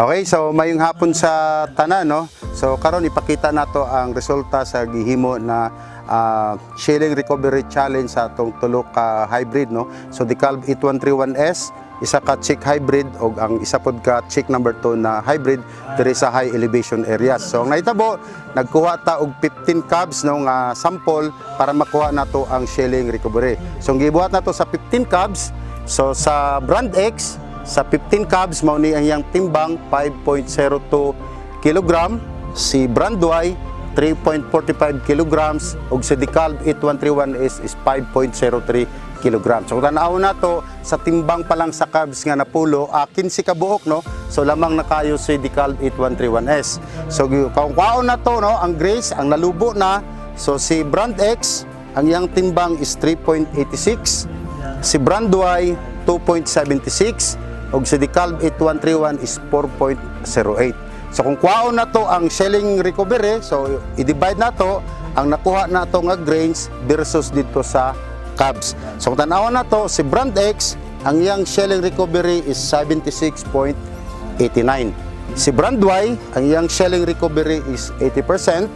Okay, so mayong hapon sa tanan, no? So karon ipakita nato ang resulta sa gihimo na shilling recovery challenge sa atong tulo ka hybrid, no? So DeKalb 8131S, isa ka chick hybrid og ang isa pod ka chick number 2 na hybrid diri sa high elevation areas. So ang nahitabo, nagkuha ta og 15 cabs no nga sample para makuha nato ang shilling recovery. So ang gibuhat nato sa 15 cabs, so sa brand X sa 15 cabs mao ni ang iyang timbang 5.02 kg, si brand Y 3.45 kg ug si DeKalb 8131S is 5.03 kg. So kung tanaw na to sa timbang pa lang sa cabs nga napulo, 15 ka buok, no? So lamang na kayo si DeKalb 8131S. So kung kwaon na to, no, ang grace ang nalubo na, so si brand X ang iyang timbang is 3.86, si brand Y 2.76 ug si DeKalb 8131 is 4.08. So kung kwaon na to ang shilling recovery, so i-divide na to ang nakuha na to nga grains versus dito sa cabs. So kung tanawan na to, si brand X ang iyang shilling recovery is 76.89. Si brand Y ang iyang shilling recovery is 80%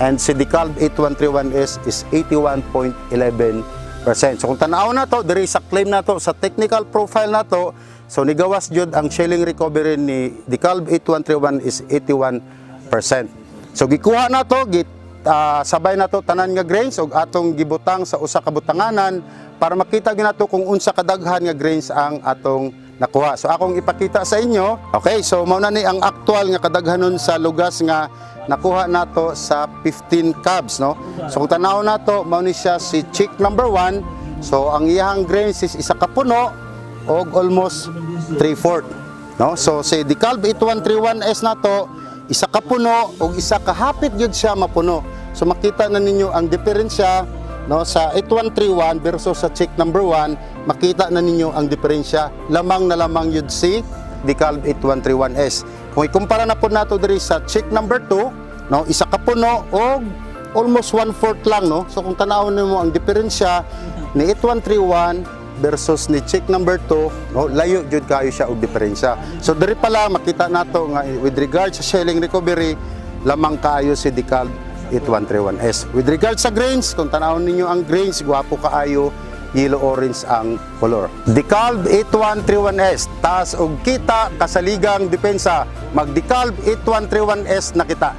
and si DeKalb 8131S is 81.11%. So kung tanaw na to, diri sa claim na to, sa technical profile na to, so nigawas jud ang shilling recovery ni DeKalb 8131 is 81%. So gikuha na to, sabay na to tanan nga grains ug atong gibutang sa usa ka butanganan para makita ginato kung unsa kadaghan nga grains ang atong nakuha. So akong ipakita sa inyo. Okay, so mao na ni ang actual nga kadaghanon sa lugas nga nakuha nato sa 15 cabs, no? So kung tanaw nato, mao ni siya si chick number 1. So ang iyang grains is isa ka puno og almost 3/4, no? So si DeKalb 8131S nato, isa ka puno og isa ka hapit gyud siya mapuno. So makita na ninyo ang diferensya, no, sa 8131 versus sa chick number 1, makita na ninyo ang diferensya. Lamang na lamang yun si DeKalb 8131S. Kung ikumpara na po nato diri sa chick number 2, no, isa ka puno og almost 1/4 lang, no. So kung tanaw nimo ang diferensya ni 8131 versus ni chick number 2, no, layo jud kayo siya og diferensya. So diri pala makita nato nga with regard sa shilling recovery, lamang kaayo si DeKalb 8131S. With regard sa grains, kung tanawon ninyo ang grains, gwapo kaayo, yellow orange ang color. DeKalb 8131S, taas og kita kasaligang depensa. Mag DeKalb 8131S na kita.